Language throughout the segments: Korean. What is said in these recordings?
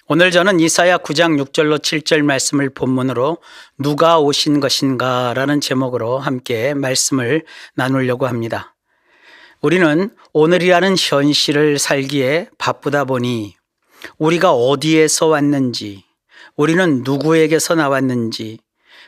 오늘 저는 이사야 9장 6절로 7절 말씀을 본문으로 누가 오신 것인가 라는 제목으로 함께 말씀을 나누려고 합니다. 우리는 오늘이라는 현실을 살기에 바쁘다 보니 우리가 어디에서 왔는지, 우리는 누구에게서 나왔는지,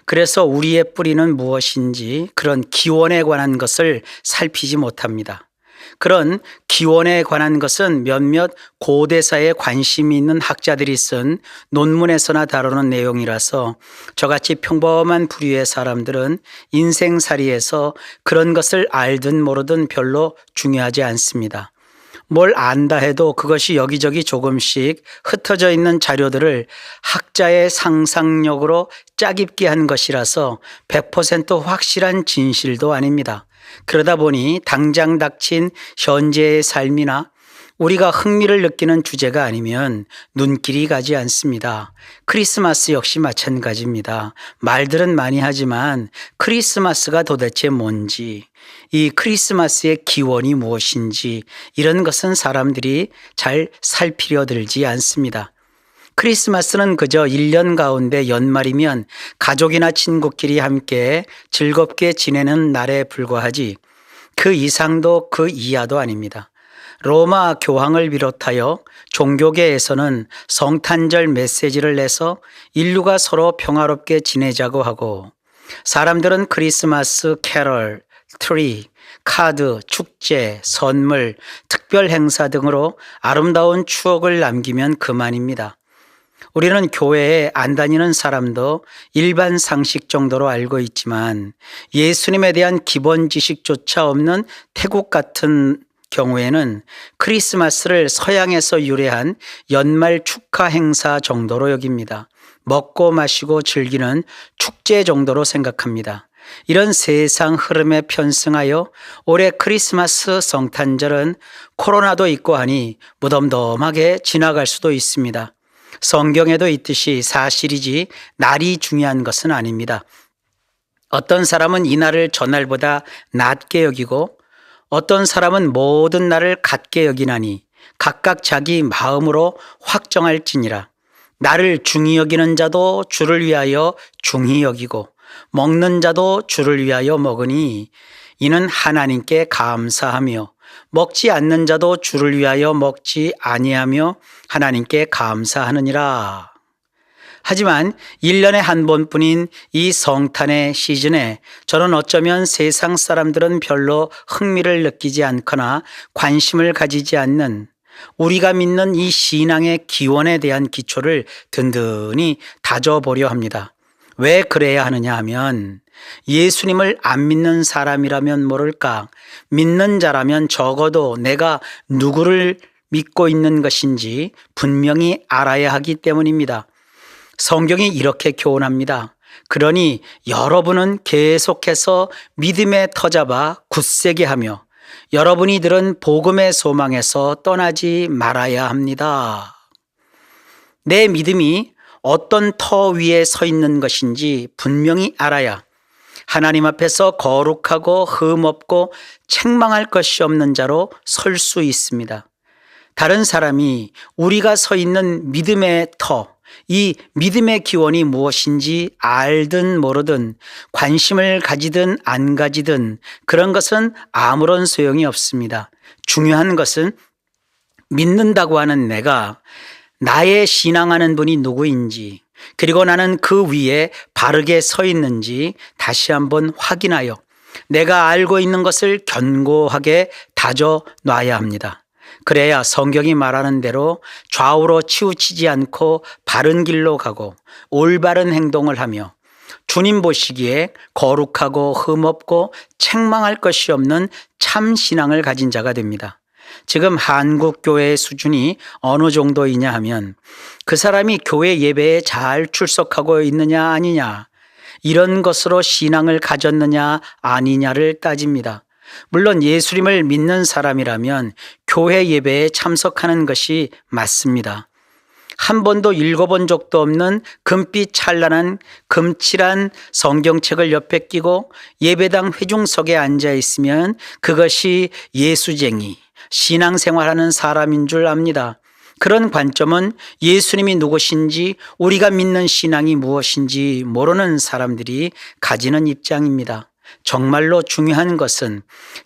그래서 우리의 뿌리는 무엇인지 그런 기원에 관한 것을 살피지 못합니다. 그런 기원에 관한 것은 몇몇 고대사에 관심이 있는 학자들이 쓴 논문에서나 다루는 내용이라서 저같이 평범한 부류의 사람들은 인생살이에서 그런 것을 알든 모르든 별로 중요하지 않습니다. 뭘 안다 해도 그것이 여기저기 조금씩 흩어져 있는 자료들을 학자의 상상력으로 짜깁기 한 것이라서 100% 확실한 진실도 아닙니다. 그러다 보니 당장 닥친 현재의 삶이나 우리가 흥미를 느끼는 주제가 아니면 눈길이 가지 않습니다. 크리스마스 역시 마찬가지입니다. 말들은 많이 하지만 크리스마스가 도대체 뭔지, 이 크리스마스의 기원이 무엇인지 이런 것은 사람들이 잘 살피려 들지 않습니다. 크리스마스는 그저 1년 가운데 연말이면 가족이나 친구끼리 함께 즐겁게 지내는 날에 불과하지 그 이상도 그 이하도 아닙니다. 로마 교황을 비롯하여 종교계에서는 성탄절 메시지를 내서 인류가 서로 평화롭게 지내자고 하고, 사람들은 크리스마스 캐럴, 트리, 카드, 축제, 선물, 특별 행사 등으로 아름다운 추억을 남기면 그만입니다. 우리는 교회에 안 다니는 사람도 일반 상식 정도로 알고 있지만 예수님에 대한 기본 지식조차 없는 태국 같은 경우에는 크리스마스를 서양에서 유래한 연말 축하 행사 정도로 여깁니다. 먹고 마시고 즐기는 축제 정도로 생각합니다. 이런 세상 흐름에 편승하여 올해 크리스마스 성탄절은 코로나도 있고 하니 무덤덤하게 지나갈 수도 있습니다. 성경에도 있듯이 사실이지 날이 중요한 것은 아닙니다. 어떤 사람은 이 날을 전날보다 낮게 여기고 어떤 사람은 모든 날을 같게 여기나니 각각 자기 마음으로 확정할지니라. 나를 중히 여기는 자도 주를 위하여 중히 여기고 먹는 자도 주를 위하여 먹으니 이는 하나님께 감사하며 먹지 않는 자도 주를 위하여 먹지 아니하며 하나님께 감사하느니라. 하지만 1년에 한 번뿐인 이 성탄의 시즌에 저는 어쩌면 세상 사람들은 별로 흥미를 느끼지 않거나 관심을 가지지 않는 우리가 믿는 이 신앙의 기원에 대한 기초를 든든히 다져보려 합니다. 왜 그래야 하느냐 하면 예수님을 안 믿는 사람이라면 모를까, 믿는 자라면 적어도 내가 누구를 믿고 있는 것인지 분명히 알아야 하기 때문입니다. 성경이 이렇게 교훈합니다. 그러니 여러분은 계속해서 믿음의 터잡아 굳세게 하며 여러분이 들은 복음의 소망에서 떠나지 말아야 합니다. 내 믿음이 어떤 터 위에 서 있는 것인지 분명히 알아야 하나님 앞에서 거룩하고 흠없고 책망할 것이 없는 자로 설 수 있습니다. 다른 사람이 우리가 서 있는 믿음의 터, 이 믿음의 기원이 무엇인지 알든 모르든 관심을 가지든 안 가지든 그런 것은 아무런 소용이 없습니다. 중요한 것은 믿는다고 하는 내가 나의 신앙하는 분이 누구인지, 그리고 나는 그 위에 바르게 서 있는지 다시 한번 확인하여 내가 알고 있는 것을 견고하게 다져 놔야 합니다. 그래야 성경이 말하는 대로 좌우로 치우치지 않고 바른 길로 가고 올바른 행동을 하며 주님 보시기에 거룩하고 흠없고 책망할 것이 없는 참 신앙을 가진 자가 됩니다. 지금 한국 교회의 수준이 어느 정도이냐 하면 그 사람이 교회 예배에 잘 출석하고 있느냐 아니냐, 이런 것으로 신앙을 가졌느냐 아니냐를 따집니다. 물론 예수님을 믿는 사람이라면 교회 예배에 참석하는 것이 맞습니다. 한 번도 읽어본 적도 없는 금빛 찬란한 금칠한 성경책을 옆에 끼고 예배당 회중석에 앉아 있으면 그것이 예수쟁이, 신앙생활하는 사람인 줄 압니다. 그런 관점은 예수님이 누구신지, 우리가 믿는 신앙이 무엇인지 모르는 사람들이 가지는 입장입니다. 정말로 중요한 것은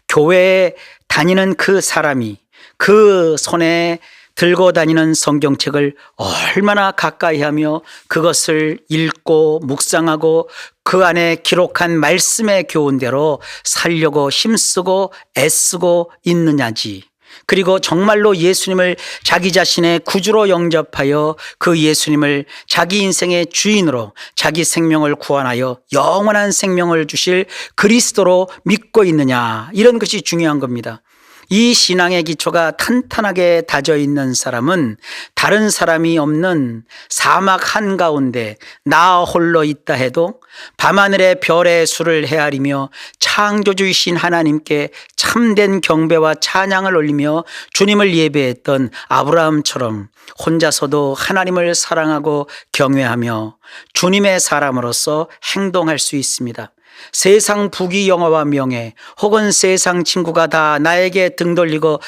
교회에 다니는 그 사람이 그 손에 들고 다니는 성경책을 얼마나 가까이 하며 그것을 읽고 묵상하고 그 안에 기록한 말씀의 교훈대로 살려고 힘쓰고 애쓰고 있느냐지. 그리고 정말로 예수님을 자기 자신의 구주로 영접하여 그 예수님을 자기 인생의 주인으로 자기 생명을 구원하여 영원한 생명을 주실 그리스도로 믿고 있느냐, 이런 것이 중요한 겁니다. 이 신앙의 기초가 탄탄하게 다져 있는 사람은 다른 사람이 없는 사막 한가운데 나 홀로 있다 해도 밤하늘의 별의 수를 헤아리며 창조주이신 하나님께 참된 경배와 찬양을 올리며 주님을 예배했던 아브라함처럼 혼자서도 하나님을 사랑하고 경외하며 주님의 사람으로서 행동할 수 있습니다. 세상 부귀 영화와 명예 혹은 세상 친구가 다 나에게 등 돌리고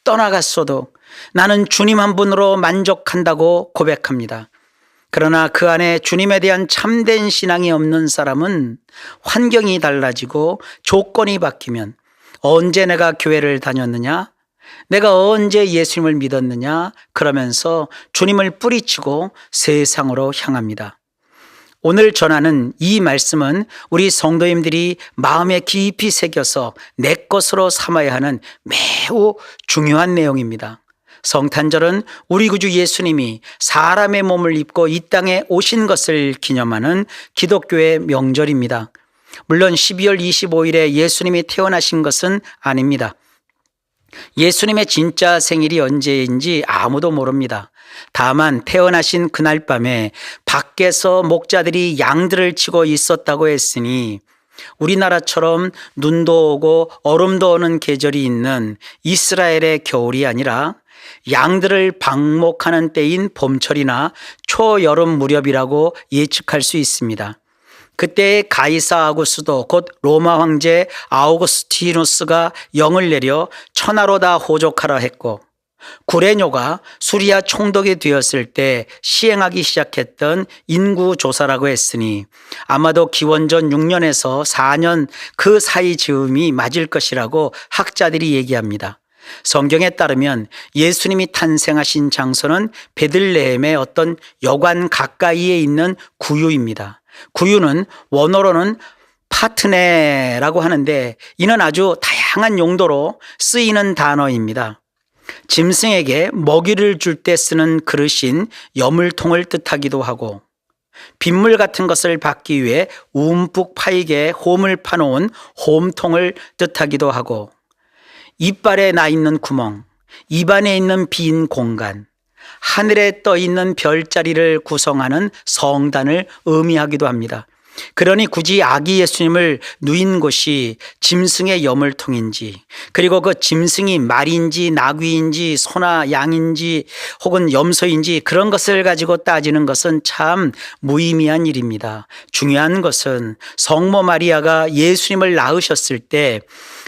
떠나갔어도 나는 주님 한 분으로 만족한다고 고백합니다. 그러나 그 안에 주님에 대한 참된 신앙이 없는 사람은 환경이 달라지고 조건이 바뀌면 언제 내가 교회를 다녔느냐? 내가 언제 예수님을 믿었느냐? 그러면서 주님을 뿌리치고 세상으로 향합니다. 오늘 전하는 이 말씀은 우리 성도님들이 마음에 깊이 새겨서 내 것으로 삼아야 하는 매우 중요한 내용입니다. 성탄절은 우리 구주 예수님이 사람의 몸을 입고 이 땅에 오신 것을 기념하는 기독교의 명절입니다. 물론 12월 25일에 예수님이 태어나신 것은 아닙니다. 예수님의 진짜 생일이 언제인지 아무도 모릅니다. 다만 태어나신 그날 밤에 밖에서 목자들이 양들을 치고 있었다고 했으니 우리나라처럼 눈도 오고 얼음도 오는 계절이 있는 이스라엘의 겨울이 아니라 양들을 방목하는 때인 봄철이나 초여름 무렵이라고 예측할 수 있습니다. 그때 가이사 아구스도 곧 로마 황제 아우구스티누스가 영을 내려 천하로 다 호족하라 했고, 구레뇨가 수리아 총독이 되었을 때 시행하기 시작했던 인구조사라고 했으니 아마도 기원전 6년에서 4년 그 사이 즈음이 맞을 것이라고 학자들이 얘기합니다. 성경에 따르면 예수님이 탄생하신 장소는 베들레헴의 어떤 여관 가까이에 있는 구유입니다. 구유는 원어로는 파트네라고 하는데 이는 아주 다양한 용도로 쓰이는 단어입니다. 짐승에게 먹이를 줄 때 쓰는 그릇인 여물통을 뜻하기도 하고, 빗물 같은 것을 받기 위해 움푹 파이게 홈을 파놓은 홈통을 뜻하기도 하고, 이빨에 나 있는 구멍, 입안에 있는 빈 공간, 하늘에 떠 있는 별자리를 구성하는 성단을 의미하기도 합니다. 그러니 굳이 아기 예수님을 누인 곳이 짐승의 여물통인지, 그리고 그 짐승이 말인지 나귀인지 소나 양인지 혹은 염소인지 그런 것을 가지고 따지는 것은 참 무의미한 일입니다. 중요한 것은 성모 마리아가 예수님을 낳으셨을 때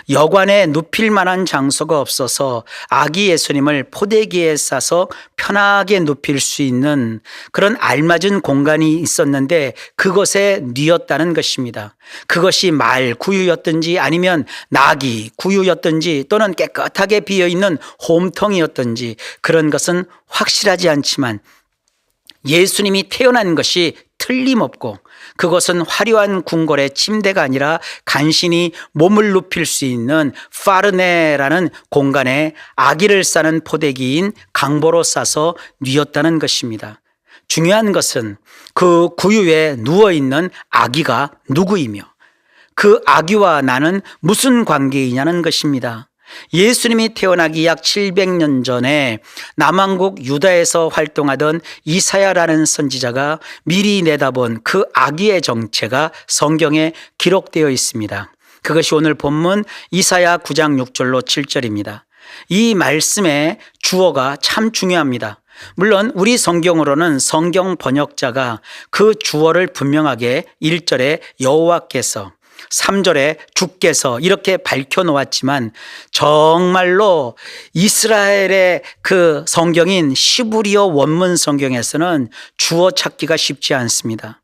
여관에 눕힐 만한 장소가 없어서 아기 예수님을 포대기에 싸서 편하게 눕힐 수 있는 그런 알맞은 공간이 있었는데 그것에 뉘었다는 것입니다. 그것이 말 구유였든지 아니면 나귀 구유였든지 또는 깨끗하게 비어있는 홈통이었든지 그런 것은 확실하지 않지만 예수님이 태어난 것이 틀림없고 그것은 화려한 궁궐의 침대가 아니라 간신히 몸을 눕힐 수 있는 파르네라는 공간에 아기를 싸는 포대기인 강보로 싸서 뉘었다는 것입니다. 중요한 것은 그 구유에 누워있는 아기가 누구이며 그 아기와 나는 무슨 관계이냐는 것입니다. 예수님이 태어나기 약 700년 전에 남왕국 유다에서 활동하던 이사야라는 선지자가 미리 내다본 그 아기의 정체가 성경에 기록되어 있습니다. 그것이 오늘 본문 이사야 9장 6절로 7절입니다. 이 말씀의 주어가 참 중요합니다. 물론 우리 성경으로는 성경 번역자가 그 주어를 분명하게 1절에 여호와께서 3절에 주께서 이렇게 밝혀놓았지만 정말로 이스라엘의 그 성경인 시브리어 원문 성경에서는 주어 찾기가 쉽지 않습니다.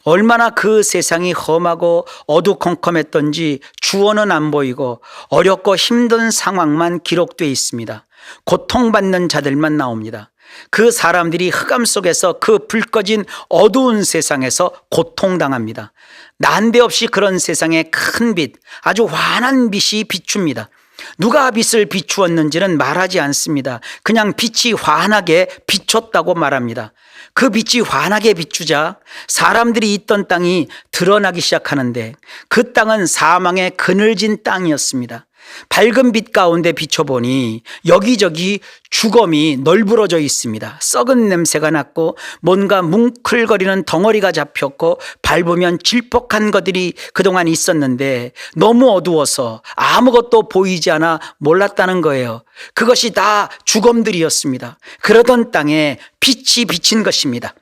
얼마나 그 세상이 험하고 어두컴컴했던지 주어는 안 보이고 어렵고 힘든 상황만 기록되어 있습니다. 고통받는 자들만 나옵니다. 그 사람들이 흑암 속에서 그 불 꺼진 어두운 세상에서 고통당합니다. 난데없이 그런 세상에 큰 빛, 아주 환한 빛이 비춥니다. 누가 빛을 비추었는지는 말하지 않습니다. 그냥 빛이 환하게 비췄다고 말합니다. 그 빛이 환하게 비추자 사람들이 있던 땅이 드러나기 시작하는데 그 땅은 사망의 그늘진 땅이었습니다. 밝은 빛 가운데 비춰보니 여기저기 주검이 널브러져 있습니다. 썩은 냄새가 났고 뭔가 뭉클거리는 덩어리가 잡혔고 밟으면 질퍽한 것들이 그동안 있었는데 너무 어두워서 아무것도 보이지 않아 몰랐다는 거예요. 그것이 다 주검들이었습니다. 그러던 땅에 빛이 비친 것입니다.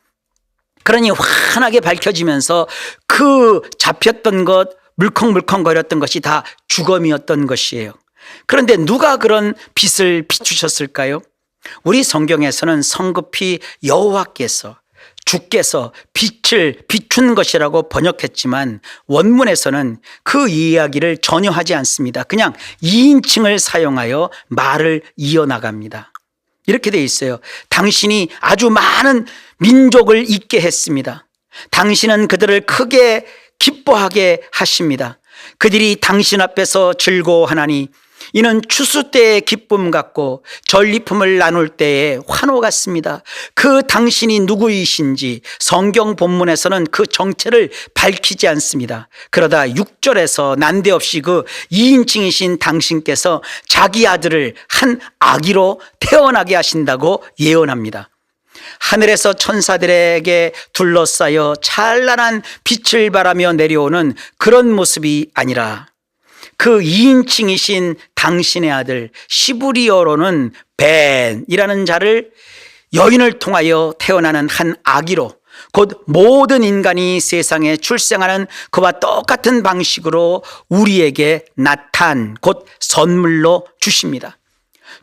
그러니 환하게 밝혀지면서 그 잡혔던 것, 물컹물컹거렸던 것이 다 주검이었던 것이에요. 그런데 누가 그런 빛을 비추셨을까요? 우리 성경에서는 성급히 여호와께서, 주께서 빛을 비춘 것이라고 번역했지만 원문에서는 그 이야기를 전혀 하지 않습니다. 그냥 2인칭을 사용하여 말을 이어나갑니다. 이렇게 돼 있어요. 당신이 아주 많은 민족을 있게 했습니다. 당신은 그들을 크게 기뻐하게 하십니다. 그들이 당신 앞에서 즐거워하나니 이는 추수 때의 기쁨 같고 전리품을 나눌 때의 환호 같습니다. 그 당신이 누구이신지 성경 본문에서는 그 정체를 밝히지 않습니다. 그러다 6절에서 난데없이 그 2인칭이신 당신께서 자기 아들을 한 아기로 태어나게 하신다고 예언합니다. 하늘에서 천사들에게 둘러싸여 찬란한 빛을 발하며 내려오는 그런 모습이 아니라 그 2인칭이신 당신의 아들, 시브리어로는 벤이라는 자를 여인을 통하여 태어나는 한 아기로, 곧 모든 인간이 세상에 출생하는 그와 똑같은 방식으로 우리에게 곧 선물로 주십니다.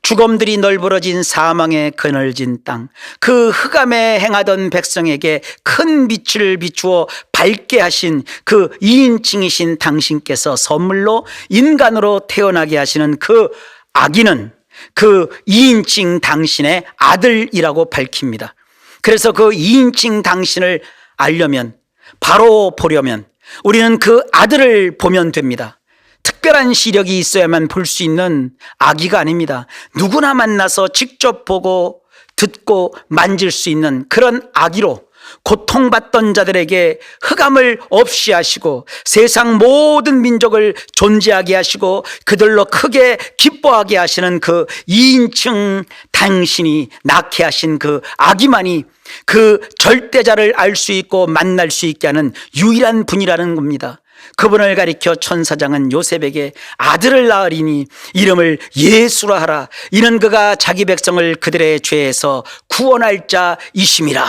주검들이 널브러진 사망의 그늘진 땅, 그 흑암에 행하던 백성에게 큰 빛을 비추어 밝게 하신 그 2인칭이신 당신께서 선물로 인간으로 태어나게 하시는 그 아기는 그 2인칭 당신의 아들이라고 밝힙니다. 그래서 그 2인칭 당신을 알려면, 바로 보려면 우리는 그 아들을 보면 됩니다. 특별한 시력이 있어야만 볼 수 있는 아기가 아닙니다. 누구나 만나서 직접 보고 듣고 만질 수 있는 그런 아기로 고통받던 자들에게 흑암을 없이 하시고 세상 모든 민족을 존재하게 하시고 그들로 크게 기뻐하게 하시는 그 2인칭 당신이 낳게 하신 그 아기만이 그 절대자를 알 수 있고 만날 수 있게 하는 유일한 분이라는 겁니다. 그분을 가리켜 천사장은 요셉에게 아들을 낳으리니 이름을 예수라 하라. 이는 그가 자기 백성을 그들의 죄에서 구원할 자이심이라.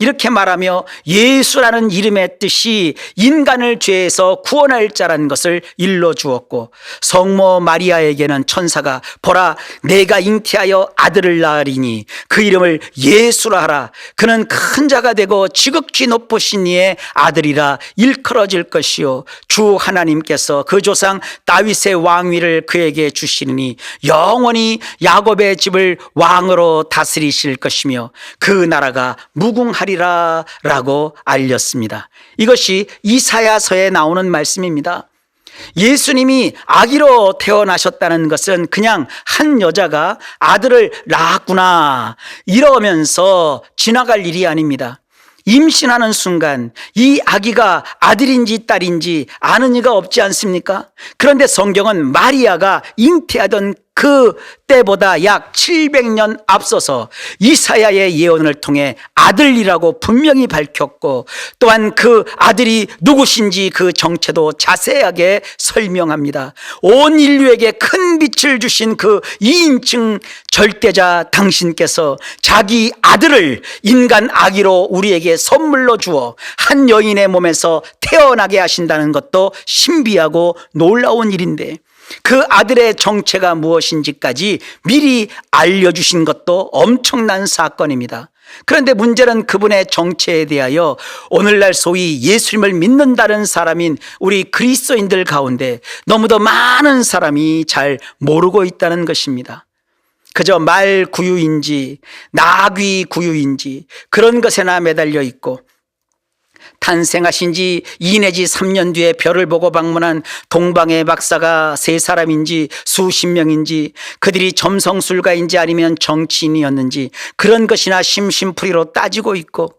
이렇게 말하며 예수라는 이름의 뜻이 인간을 죄에서 구원할 자라는 것을 일러주었고, 성모 마리아에게는 천사가 보라 내가 잉태하여 아들을 낳으리니 그 이름을 예수라 하라. 그는 큰 자가 되고 지극히 높으신 이의 아들이라 일컬어질 것이요 주 하나님께서 그 조상 다윗의 왕위를 그에게 주시니 영원히 야곱의 집을 왕으로 다스리실 것이며 그 나라가 무궁하리라 라고 알렸습니다. 이것이 이사야서에 나오는 말씀입니다. 예수님이 아기로 태어나셨다는 것은 그냥 한 여자가 아들을 낳았구나 이러면서 지나갈 일이 아닙니다. 임신하는 순간 이 아기가 아들인지 딸인지 아는 이가 없지 않습니까? 그런데 성경은 마리아가 잉태하던 그 때보다 약 700년 앞서서 이사야의 예언을 통해 아들이라고 분명히 밝혔고, 또한 그 아들이 누구신지 그 정체도 자세하게 설명합니다. 온 인류에게 큰 빛을 주신 그 2인칭 절대자 당신께서 자기 아들을 인간 아기로 우리에게 선물로 주어 한 여인의 몸에서 태어나게 하신다는 것도 신비하고 놀라운 일인데, 그 아들의 정체가 무엇인지까지 미리 알려주신 것도 엄청난 사건입니다. 그런데 문제는 그분의 정체에 대하여 오늘날 소위 예수님을 믿는다는 사람인 우리 그리스도인들 가운데 너무도 많은 사람이 잘 모르고 있다는 것입니다. 그저 말 구유인지 나귀 구유인지 그런 것에나 매달려 있고, 탄생하신 지 2 내지 3년 뒤에 별을 보고 방문한 동방의 박사가 3사람인지 수십 명인지, 그들이 점성술가인지 아니면 정치인이었는지 그런 것이나 심심풀이로 따지고 있고,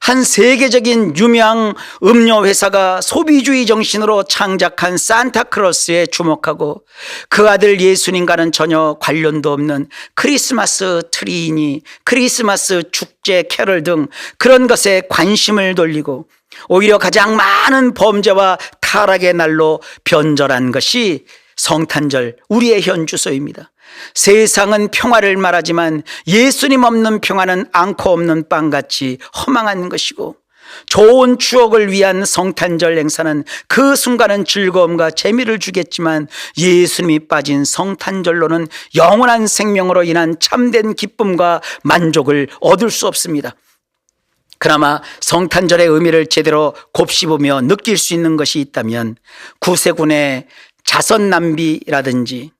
한 세계적인 유명 음료 회사가 소비주의 정신으로 창작한 산타크로스에 주목하고, 그 아들 예수님과는 전혀 관련도 없는 크리스마스 트리니 크리스마스 축제 캐럴 등 그런 것에 관심을 돌리고, 오히려 가장 많은 범죄와 타락의 날로 변절한 것이 성탄절, 우리의 현주소입니다. 세상은 평화를 말하지만 예수님 없는 평화는 앙코 없는 빵같이 허망한 것이고, 좋은 추억을 위한 성탄절 행사는 그 순간은 즐거움과 재미를 주겠지만 예수님이 빠진 성탄절로는 영원한 생명으로 인한 참된 기쁨과 만족을 얻을 수 없습니다. 그나마 성탄절의 의미를 제대로 곱씹으며 느낄 수 있는 것이 있다면 구세군의 자선남비라든지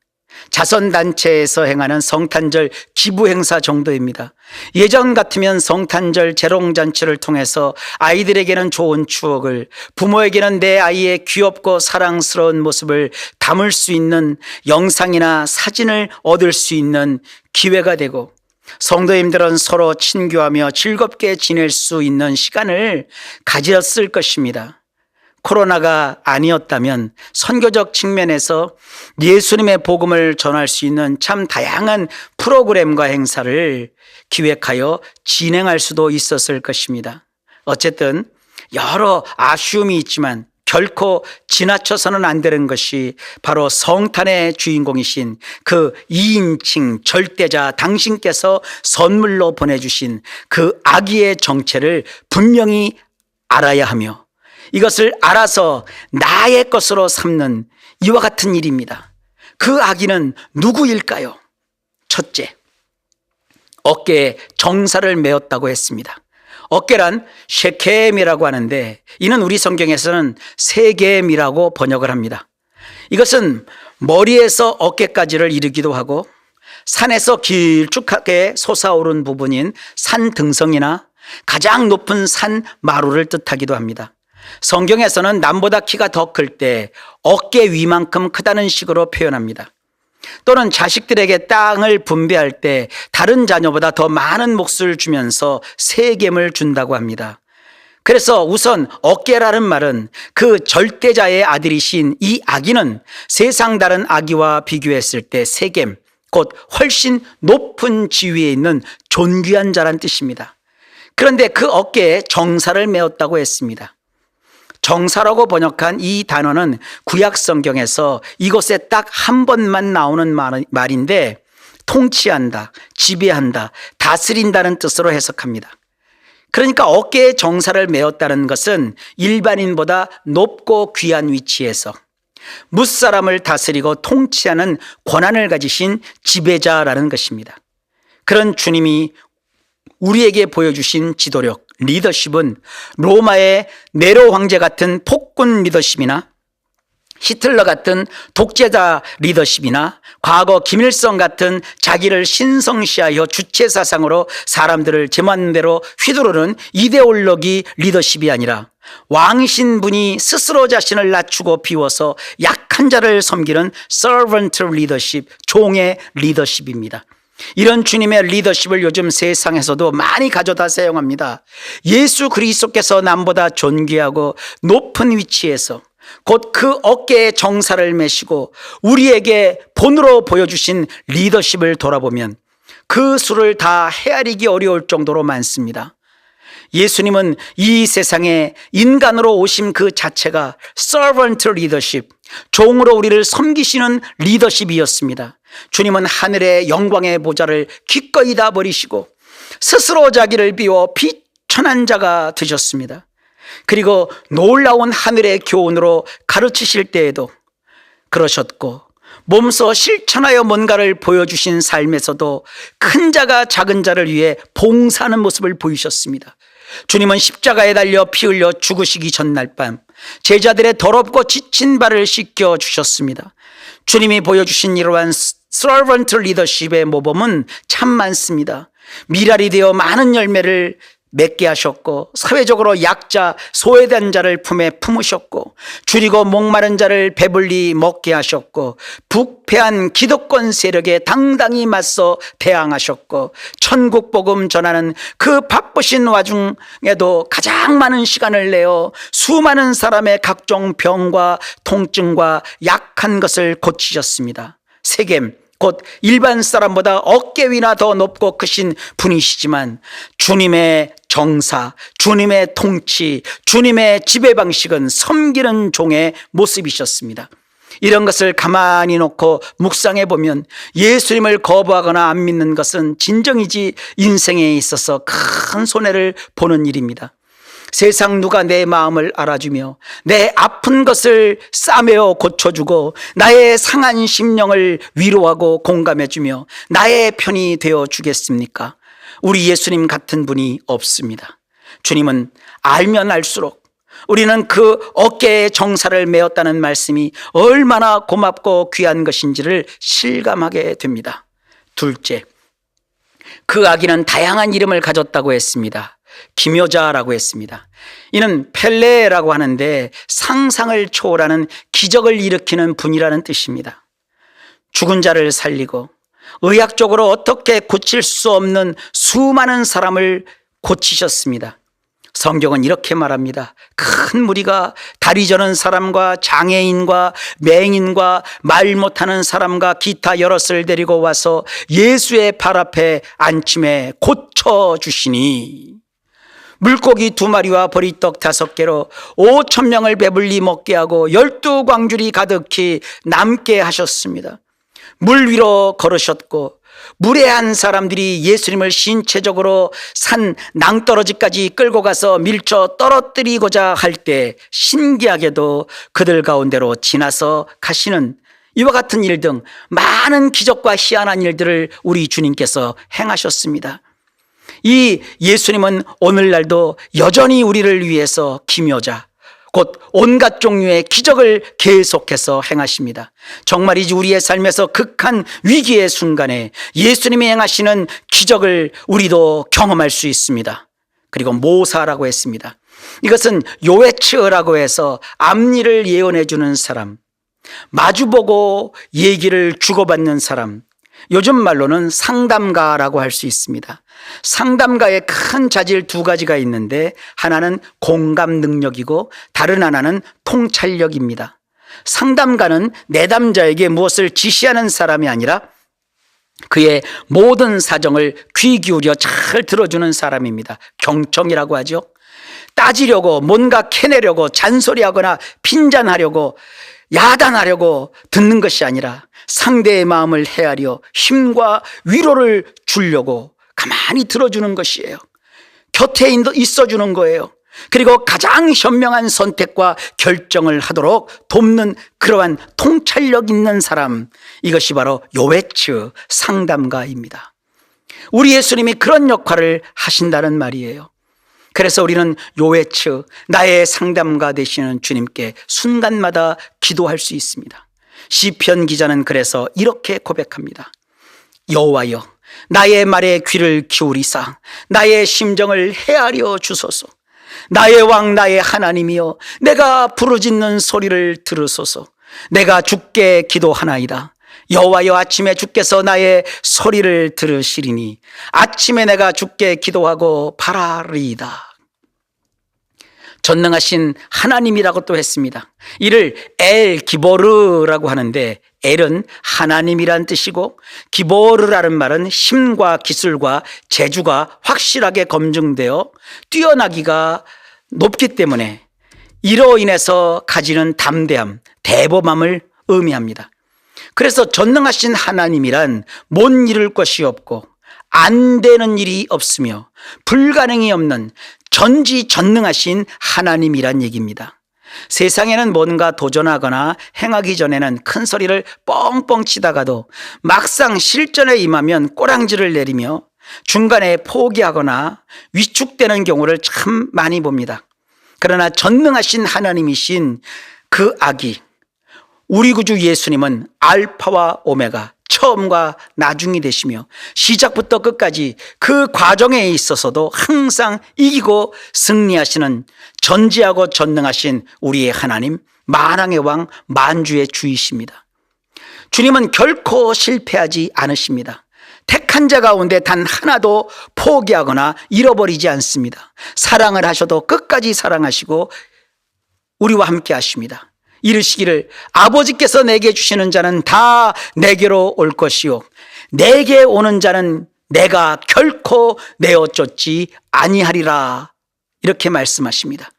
자선단체에서 행하는 성탄절 기부 행사 정도입니다. 예전 같으면 성탄절 재롱잔치를 통해서 아이들에게는 좋은 추억을, 부모에게는 내 아이의 귀엽고 사랑스러운 모습을 담을 수 있는 영상이나 사진을 얻을 수 있는 기회가 되고, 성도님들은 서로 친교하며 즐겁게 지낼 수 있는 시간을 가졌을 것입니다. 코로나가 아니었다면 선교적 측면에서 예수님의 복음을 전할 수 있는 참 다양한 프로그램과 행사를 기획하여 진행할 수도 있었을 것입니다. 어쨌든 여러 아쉬움이 있지만 결코 지나쳐서는 안 되는 것이 바로 성탄의 주인공이신 그 2인칭 절대자 당신께서 선물로 보내주신 그 아기의 정체를 분명히 알아야 하며, 이것을 알아서 나의 것으로 삼는 이와 같은 일입니다. 그 아기는 누구일까요? 첫째, 어깨에 정사를 메었다고 했습니다. 어깨란 쉐켐이라고 하는데, 이는 우리 성경에서는 세겜이라고 번역을 합니다. 이것은 머리에서 어깨까지를 이르기도 하고, 산에서 길쭉하게 솟아오른 부분인 산등성이나 가장 높은 산 마루를 뜻하기도 합니다. 성경에서는 남보다 키가 더 클 때 어깨 위만큼 크다는 식으로 표현합니다. 또는 자식들에게 땅을 분배할 때 다른 자녀보다 더 많은 몫을 주면서 세겜을 준다고 합니다. 그래서 우선 어깨라는 말은 그 절대자의 아들이신 이 아기는 세상 다른 아기와 비교했을 때 세겜, 곧 훨씬 높은 지위에 있는 존귀한 자란 뜻입니다. 그런데 그 어깨에 정사를 메었다고 했습니다. 정사라고 번역한 이 단어는 구약 성경에서 이곳에 딱 한 번만 나오는 말인데, 통치한다, 지배한다, 다스린다는 뜻으로 해석합니다. 그러니까 어깨에 정사를 메었다는 것은 일반인보다 높고 귀한 위치에서 무사람을 다스리고 통치하는 권한을 가지신 지배자라는 것입니다. 그런 주님이 우리에게 보여주신 지도력, 리더십은 로마의 네로 황제 같은 폭군 리더십이나 히틀러 같은 독재자 리더십이나 과거 김일성 같은 자기를 신성시하여 주체사상으로 사람들을 제 맘대로 휘두르는 이데올로기 리더십이 아니라 왕이신 분이 스스로 자신을 낮추고 비워서 약한 자를 섬기는 servant leadership, 종의 리더십입니다. 이런 주님의 리더십을 요즘 세상에서도 많이 가져다 사용합니다. 예수 그리스도께서 남보다 존귀하고 높은 위치에서 곧 그 어깨에 정사를 메시고 우리에게 본으로 보여주신 리더십을 돌아보면 그 수를 다 헤아리기 어려울 정도로 많습니다. 예수님은 이 세상에 인간으로 오심 그 자체가 servant leadership, 종으로 우리를 섬기시는 리더십이었습니다. 주님은 하늘의 영광의 보좌를 기꺼이 다 버리시고 스스로 자기를 비워 비천한 자가 되셨습니다. 그리고 놀라운 하늘의 교훈으로 가르치실 때에도 그러셨고, 몸소 실천하여 뭔가를 보여주신 삶에서도 큰 자가 작은 자를 위해 봉사하는 모습을 보이셨습니다. 주님은 십자가에 달려 피 흘려 죽으시기 전날 밤 제자들의 더럽고 지친 발을 씻겨 주셨습니다. 주님이 보여주신 이러한 servant leadership의 모범은 참 많습니다. 미랄이 되어 많은 열매를 맺게 하셨고, 사회적으로 약자 소외된 자를 품에 품으셨고, 줄이고 목마른 자를 배불리 먹게 하셨고, 부패한 기득권 세력에 당당히 맞서 대항하셨고, 천국 복음 전하는 그 바쁘신 와중에도 가장 많은 시간을 내어 수많은 사람의 각종 병과 통증과 약한 것을 고치셨습니다. 세겜 곧 일반 사람보다 어깨 위나 더 높고 크신 분이시지만 주님의 정사, 주님의 통치, 주님의 지배 방식은 섬기는 종의 모습이셨습니다. 이런 것을 가만히 놓고 묵상해 보면 예수님을 거부하거나 안 믿는 것은 진정이지 인생에 있어서 큰 손해를 보는 일입니다. 세상 누가 내 마음을 알아주며 내 아픈 것을 싸매어 고쳐주고 나의 상한 심령을 위로하고 공감해주며 나의 편이 되어 주겠습니까? 우리 예수님 같은 분이 없습니다. 주님은 알면 알수록 우리는 그 어깨에 정사를 메었다는 말씀이 얼마나 고맙고 귀한 것인지를 실감하게 됩니다. 둘째, 그 아기는 다양한 이름을 가졌다고 했습니다. 기묘자라고 했습니다. 이는 펠레라고 하는데 상상을 초월하는 기적을 일으키는 분이라는 뜻입니다. 죽은 자를 살리고 의학적으로 어떻게 고칠 수 없는 수많은 사람을 고치셨습니다. 성경은 이렇게 말합니다. 큰 무리가 다리 저는 사람과 장애인과 맹인과 말 못하는 사람과 기타 여럿을 데리고 와서 예수의 발 앞에 앉힘에 고쳐주시니 물고기 2마리와 보리떡 5개로 5,000명을 배불리 먹게 하고 12광줄이 가득히 남게 하셨습니다. 물 위로 걸으셨고 무례한 사람들이 예수님을 신체적으로 산 낭떠러지까지 끌고 가서 밀쳐 떨어뜨리고자 할 때 신기하게도 그들 가운데로 지나서 가시는 이와 같은 일 등 많은 기적과 희한한 일들을 우리 주님께서 행하셨습니다. 이 예수님은 오늘날도 여전히 우리를 위해서 기묘자, 곧 온갖 종류의 기적을 계속해서 행하십니다. 정말이지 우리의 삶에서 극한 위기의 순간에 예수님이 행하시는 기적을 우리도 경험할 수 있습니다. 그리고 모사라고 했습니다. 이것은 요에츠라고 해서 앞일을 예언해 주는 사람, 마주보고 얘기를 주고받는 사람, 요즘 말로는 상담가라고 할 수 있습니다. 상담가의 큰 자질 2가지가 있는데 하나는 공감 능력이고 다른 하나는 통찰력입니다. 상담가는 내담자에게 무엇을 지시하는 사람이 아니라 그의 모든 사정을 귀 기울여 잘 들어주는 사람입니다. 경청이라고 하죠. 따지려고 뭔가 캐내려고 잔소리하거나 핀잔하려고 야단하려고 듣는 것이 아니라 상대의 마음을 헤아려 힘과 위로를 주려고 가만히 들어주는 것이에요. 곁에 있어주는 거예요. 그리고 가장 현명한 선택과 결정을 하도록 돕는 그러한 통찰력 있는 사람, 이것이 바로 요에츠 상담가입니다. 우리 예수님이 그런 역할을 하신다는 말이에요. 그래서 우리는 요에츠, 나의 상담가 되시는 주님께 순간마다 기도할 수 있습니다. 시편 기자는 그래서 이렇게 고백합니다. 여호와여, 나의 말에 귀를 기울이사 나의 심정을 헤아려 주소서. 나의 왕 나의 하나님이여, 내가 부르짖는 소리를 들으소서. 내가 주께 기도하나이다. 여호와여, 아침에 주께서 나의 소리를 들으시리니 아침에 내가 주께 기도하고 바라리이다. 전능하신 하나님이라고 또 했습니다. 이를 엘 기보르라고 하는데 엘은 하나님이란 뜻이고 기보르라는 말은 힘과 기술과 재주가 확실하게 검증되어 뛰어나기가 높기 때문에 이로 인해서 가지는 담대함, 대범함을 의미합니다. 그래서 전능하신 하나님이란 못 이룰 것이 없고 안 되는 일이 없으며 불가능이 없는 전지전능하신 하나님이란 얘기입니다. 세상에는 뭔가 도전하거나 행하기 전에는 큰 소리를 뻥뻥 치다가도 막상 실전에 임하면 꼬랑지를 내리며 중간에 포기하거나 위축되는 경우를 참 많이 봅니다. 그러나 전능하신 하나님이신 그 아기 우리 구주 예수님은 알파와 오메가, 처음과 나중이 되시며 시작부터 끝까지 그 과정에 있어서도 항상 이기고 승리하시는 전지하고 전능하신 우리의 하나님, 만왕의 왕, 만주의 주이십니다. 주님은 결코 실패하지 않으십니다. 택한 자 가운데 단 하나도 포기하거나 잃어버리지 않습니다. 사랑을 하셔도 끝까지 사랑하시고 우리와 함께 하십니다. 이르시기를 아버지께서 내게 주시는 자는 다 내게로 올 것이요 내게 오는 자는 내가 결코 내어 쫓지 아니하리라, 이렇게 말씀하십니다.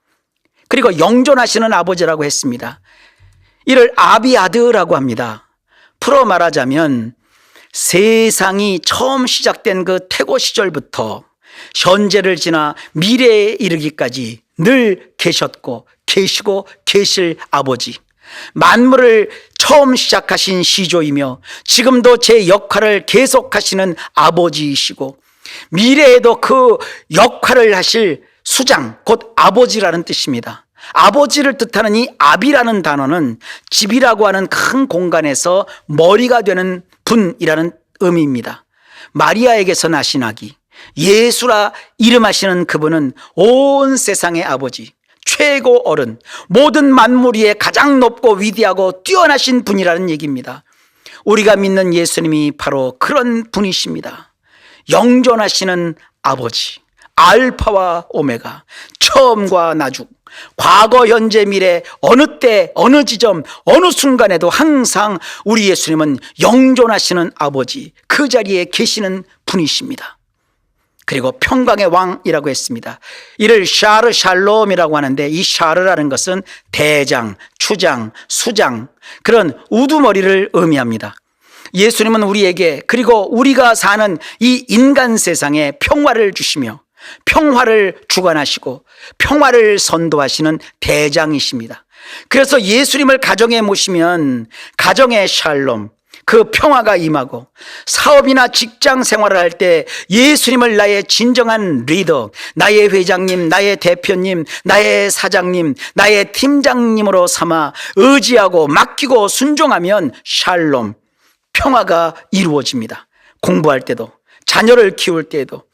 그리고 영존하시는 아버지라고 했습니다. 이를 아비아드라고 합니다. 풀어 말하자면 세상이 처음 시작된 그 태고 시절부터 현재를 지나 미래에 이르기까지 늘 계셨고 계시고 계실 아버지, 만물을 처음 시작하신 시조이며 지금도 제 역할을 계속하시는 아버지이시고 미래에도 그 역할을 하실 수장, 곧 아버지라는 뜻입니다. 아버지를 뜻하는 이 아비라는 단어는 집이라고 하는 큰 공간에서 머리가 되는 분이라는 의미입니다. 마리아에게서 나신 아기, 예수라 이름하시는 그분은 온 세상의 아버지, 최고 어른, 모든 만물 위에 가장 높고 위대하고 뛰어나신 분이라는 얘기입니다. 우리가 믿는 예수님이 바로 그런 분이십니다. 영존하시는 아버지, 알파와 오메가, 처음과 나중, 과거, 현재, 미래, 어느 때, 어느 지점, 어느 순간에도 항상 우리 예수님은 영존하시는 아버지, 그 자리에 계시는 분이십니다. 그리고 평강의 왕이라고 했습니다. 이를 샤르 샬롬이라고 하는데 이 샤르라는 것은 대장, 추장, 수장, 그런 우두머리를 의미합니다. 예수님은 우리에게, 그리고 우리가 사는 이 인간 세상에 평화를 주시며 평화를 주관하시고 평화를 선도하시는 대장이십니다. 그래서 예수님을 가정에 모시면 가정의 샬롬, 그 평화가 임하고 사업이나 직장 생활을 할 때 예수님을 나의 진정한 리더, 나의 회장님, 나의 대표님, 나의 사장님, 나의 팀장님으로 삼아 의지하고 맡기고 순종하면 샬롬, 평화가 이루어집니다. 공부할 때도, 자녀를 키울 때에도,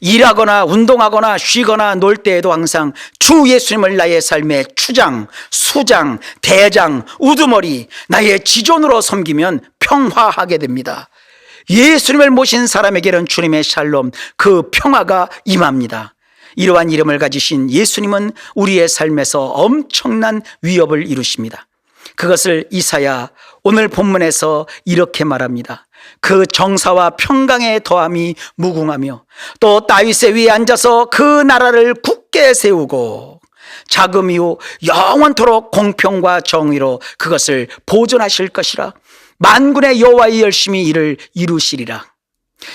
일하거나 운동하거나 쉬거나 놀 때에도 항상 주 예수님을 나의 삶의 추장, 수장, 대장, 우두머리, 나의 지존으로 섬기면 평화하게 됩니다. 예수님을 모신 사람에게는 주님의 샬롬, 그 평화가 임합니다. 이러한 이름을 가지신 예수님은 우리의 삶에서 엄청난 위협을 이루십니다. 그것을 이사야 오늘 본문에서 이렇게 말합니다. 그 정사와 평강의 더함이 무궁하며 또 다윗의 위에 앉아서 그 나라를 굳게 세우고 자금 이후 영원토록 공평과 정의로 그것을 보존하실 것이라. 만군의 여호와의 열심히 이를 이루시리라.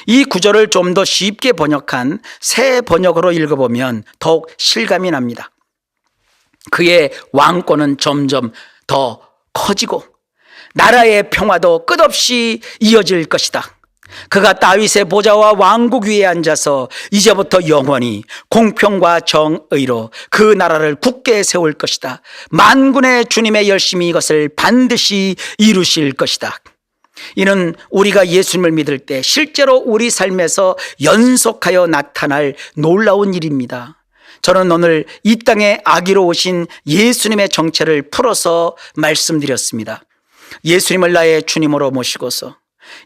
이 구절을 좀 더 쉽게 번역한 새 번역으로 읽어보면 더욱 실감이 납니다. 그의 왕권은 점점 더 커지고 나라의 평화도 끝없이 이어질 것이다. 그가 다윗의 보좌와 왕국 위에 앉아서 이제부터 영원히 공평과 정의로 그 나라를 굳게 세울 것이다. 만군의 주님의 열심히 이것을 반드시 이루실 것이다. 이는 우리가 예수님을 믿을 때 실제로 우리 삶에서 연속하여 나타날 놀라운 일입니다. 저는 오늘 이 땅에 아기로 오신 예수님의 정체를 풀어서 말씀드렸습니다. 예수님을 나의 주님으로 모시고서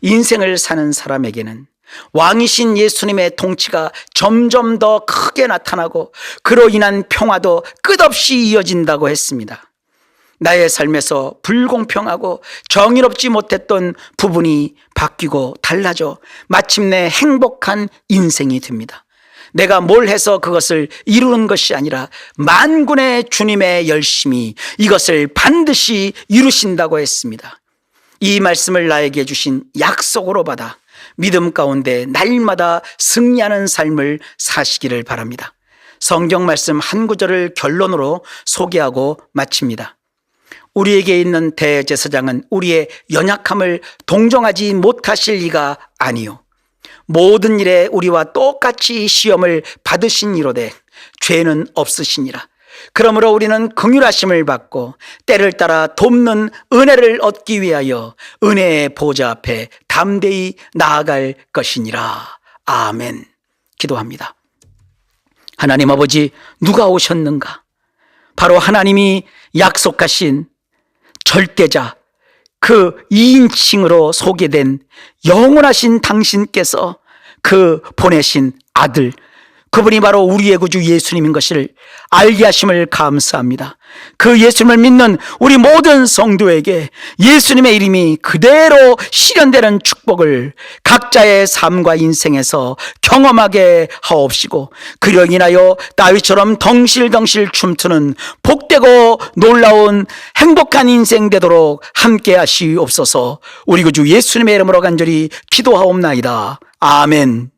인생을 사는 사람에게는 왕이신 예수님의 통치가 점점 더 크게 나타나고 그로 인한 평화도 끝없이 이어진다고 했습니다. 나의 삶에서 불공평하고 정의롭지 못했던 부분이 바뀌고 달라져 마침내 행복한 인생이 됩니다. 내가 뭘 해서 그것을 이루는 것이 아니라 만군의 주님의 열심이 이것을 반드시 이루신다고 했습니다. 이 말씀을 나에게 주신 약속으로 받아 믿음 가운데 날마다 승리하는 삶을 사시기를 바랍니다. 성경 말씀 한 구절을 결론으로 소개하고 마칩니다. 우리에게 있는 대제사장은 우리의 연약함을 동정하지 못하실 리가 아니요 모든 일에 우리와 똑같이 시험을 받으신 이로되 죄는 없으시니라. 그러므로 우리는 긍휼하심을 받고 때를 따라 돕는 은혜를 얻기 위하여 은혜의 보좌 앞에 담대히 나아갈 것이니라. 아멘. 기도합니다. 하나님 아버지, 누가 오셨는가? 바로 하나님이 약속하신 절대자, 그 2인칭으로 소개된 영원하신 당신께서 그 보내신 아들, 그분이 바로 우리의 구주 예수님인 것을 알게 하심을 감사합니다. 그 예수님을 믿는 우리 모든 성도에게 예수님의 이름이 그대로 실현되는 축복을 각자의 삶과 인생에서 경험하게 하옵시고, 그로 인하여 다윗처럼 덩실덩실 춤추는 복되고 놀라운 행복한 인생 되도록 함께 하시옵소서. 우리 구주 예수님의 이름으로 간절히 기도하옵나이다. 아멘.